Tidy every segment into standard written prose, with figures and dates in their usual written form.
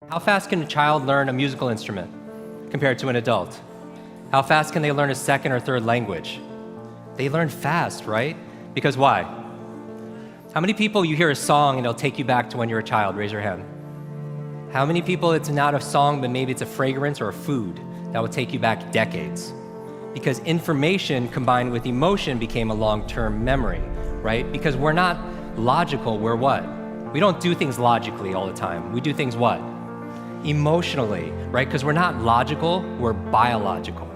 How fast can a child learn a musical instrument compared to an adult? How fast can they learn a second or third language? They learn fast, right? Because why? How many people you hear a song and it'll take you back to when you were a child? Raise your hand. How many people it's not a song, but maybe it's a fragrance or a food that will take you back decades? Because information combined with emotion became a long-term memory, right? Because we're not logical, we're what? We don't do things logically all the time. We do things what? Emotionally, right? Because we're not logical, we're biological.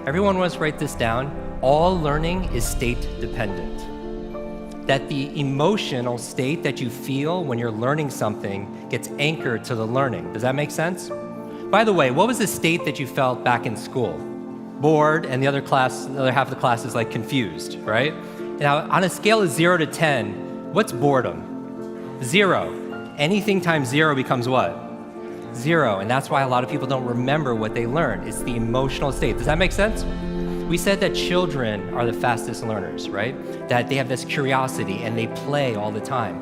Everyone wants to write this down. All learning is state dependent. That the emotional state that you feel when you're learning something gets anchored to the learning. Does that make sense? By the way, what was the state that you felt back in school? Bored, and the other half of the class is like confused, right? Now, on a scale of 0 to 10, what's boredom? 0. Anything times 0 becomes what? 0, and that's why a lot of people don't remember what they learned. It's the emotional state. Does that make sense? We said that children are the fastest learners, right? That they have this curiosity and they play all the time.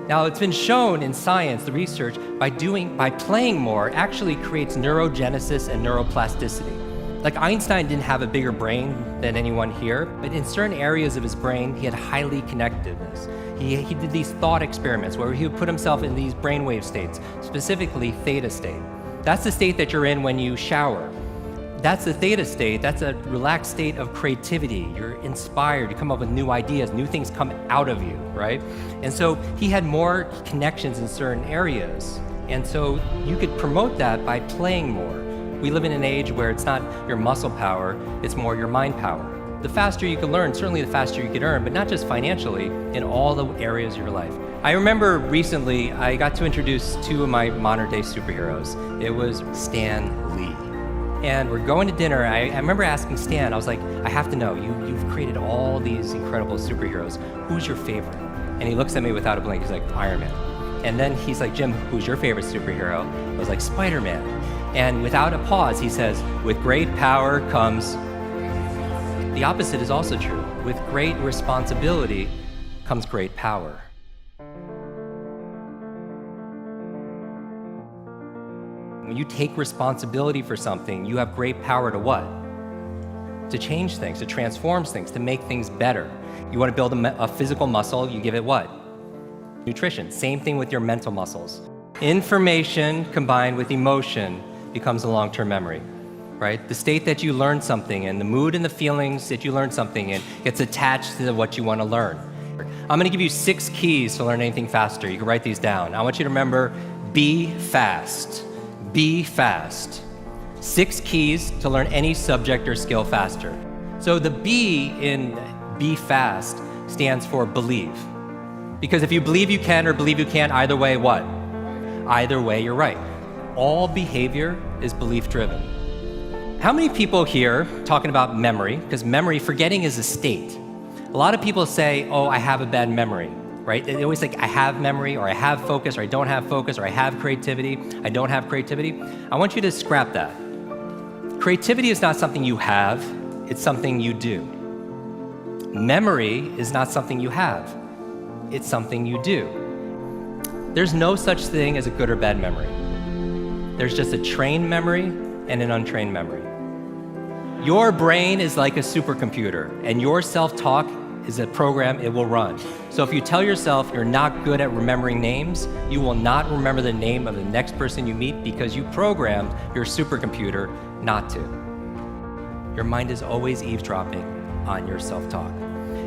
Now, it's been shown in science, the research, by playing more actually creates neurogenesis and neuroplasticity. Like Einstein didn't have a bigger brain than anyone here, but in certain areas of his brain, he had highly connectedness. He did these thought experiments where he would put himself in these brainwave states, specifically theta state. That's the state that you're in when you shower. That's the theta state. That's a relaxed state of creativity. You're inspired. You come up with new ideas. New things come out of you, right? And so he had more connections in certain areas. And so you could promote that by playing more. We live in an age where it's not your muscle power, it's more your mind power. The faster you can learn, certainly the faster you can earn, but not just financially, in all the areas of your life. I remember recently, I got to introduce two of my modern day superheroes. It was Stan Lee. And we're going to dinner. I remember asking Stan, I was like, I have to know, you've created all these incredible superheroes. Who's your favorite? And he looks at me without a blink, he's like, Iron Man. And then he's like, Jim, who's your favorite superhero? I was like, Spider-Man. And without a pause, he says, with great power comes... The opposite is also true. With great responsibility comes great power. When you take responsibility for something, you have great power to what? To change things, to transform things, to make things better. You want to build a physical muscle, you give it what? Nutrition. Same thing with your mental muscles. Information combined with emotion becomes a long-term memory. Right? The state that you learn something in, the mood and the feelings that you learn something in gets attached to what you want to learn. I'm going to give you 6 keys to learn anything faster. You can write these down. I want you to remember, be fast. Be fast. 6 keys to learn any subject or skill faster. So the B in be fast stands for believe. Because if you believe you can or believe you can't, either way, what? Either way, you're right. All behavior is belief driven. How many people here talking about memory, because memory, forgetting is a state. A lot of people say, oh, I have a bad memory, right? They always think I have memory, or I have focus, or I don't have focus, or I have creativity, I don't have creativity. I want you to scrap that. Creativity is not something you have, it's something you do. Memory is not something you have, it's something you do. There's no such thing as a good or bad memory. There's just a trained memory and an untrained memory. Your brain is like a supercomputer, and your self-talk is a program it will run. So if you tell yourself you're not good at remembering names, you will not remember the name of the next person you meet because you programmed your supercomputer not to. Your mind is always eavesdropping on your self-talk.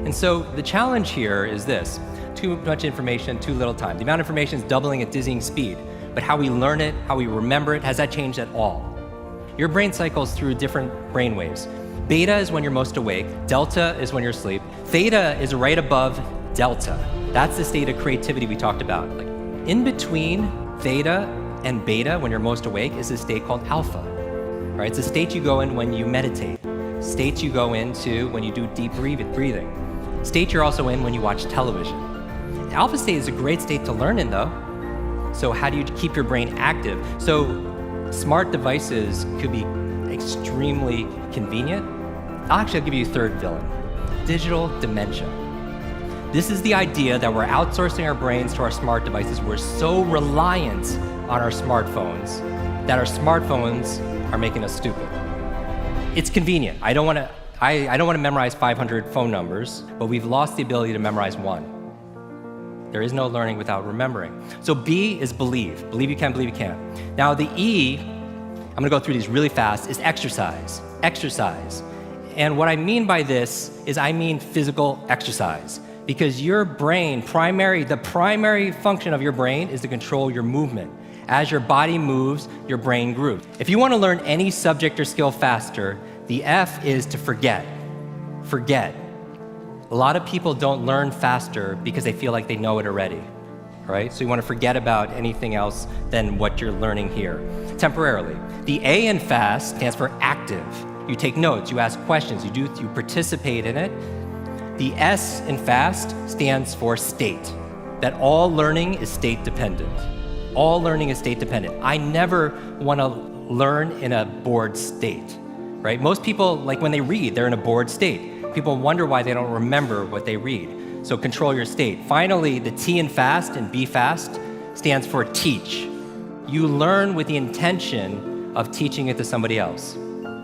And so the challenge here is this: too much information, too little time. The amount of information is doubling at dizzying speed, but how we learn it, how we remember it, has that changed at all? Your brain cycles through different brain waves. Beta is when you're most awake, delta is when you're asleep, theta is right above delta. That's the state of creativity we talked about. Like in between theta and beta, when you're most awake, is a state called alpha. Right? It's a state you go in when you meditate, states you go into when you do deep breathing, state you're also in when you watch television. The alpha state is a great state to learn in though. So how do you keep your brain active? So smart devices could be extremely convenient. I'll give you a third villain: digital dementia. This is the idea that we're outsourcing our brains to our smart devices. We're so reliant on our smartphones that our smartphones are making us stupid. It's convenient. I don't want to memorize 500 phone numbers, but we've lost the ability to memorize one. There is no learning without remembering. So B is believe. Believe you can, believe you can. Now the E, I'm gonna go through these really fast, is exercise. Exercise. And what I mean by this is I mean physical exercise. Because your brain, the primary function of your brain is to control your movement. As your body moves, your brain grooves. If you want to learn any subject or skill faster, the F is to forget. Forget. A lot of people don't learn faster because they feel like they know it already, right? So you want to forget about anything else than what you're learning here, temporarily. The A in fast stands for active. You take notes, you ask questions, you participate in it. The S in fast stands for state, that all learning is state dependent. All learning is state dependent. I never want to learn in a bored state, right? Most people, like when they read, they're in a bored state. People wonder why they don't remember what they read. So control your state. Finally, the T in fast and B fast stands for teach. You learn with the intention of teaching it to somebody else.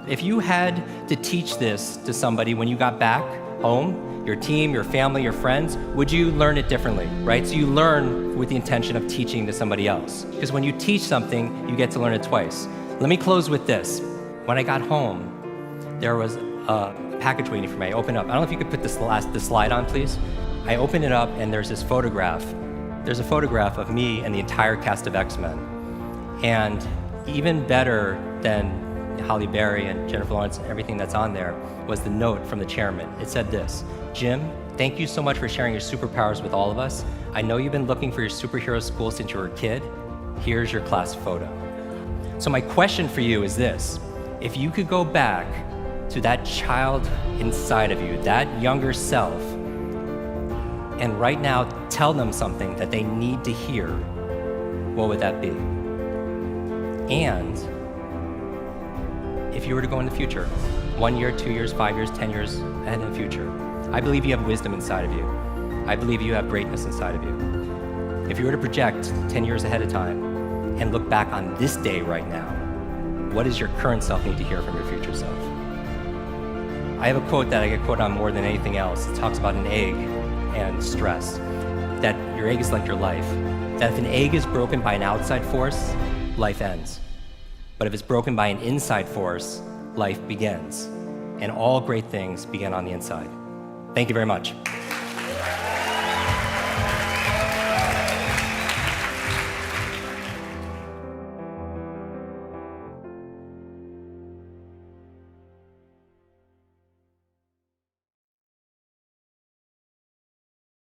If you had to teach this to somebody when you got back home, your team, your family, your friends, would you learn it differently, right? So you learn with the intention of teaching to somebody else. Because when you teach something, you get to learn it twice. Let me close with this. When I got home, there was a package waiting for me. I opened up. I don't know if you could put this slide on, please. I opened it up and there's this photograph. There's a photograph of me and the entire cast of X-Men. And even better than Halle Berry and Jennifer Lawrence and everything that's on there was the note from the chairman. It said this: Jim, thank you so much for sharing your superpowers with all of us. I know you've been looking for your superhero school since you were a kid. Here's your class photo. So my question for you is this: if you could go back to that child inside of you, that younger self, and right now tell them something that they need to hear, what would that be? And if you were to go in the future, 1 year, 2 years, 5 years, 10 years ahead in the future, I believe you have wisdom inside of you. I believe you have greatness inside of you. If you were to project 10 years ahead of time and look back on this day right now, what does your current self need to hear from your future self? I have a quote that I get quoted on more than anything else. It talks about an egg and stress, that your egg is like your life, that if an egg is broken by an outside force, life ends. But if it's broken by an inside force, life begins. And all great things begin on the inside. Thank you very much.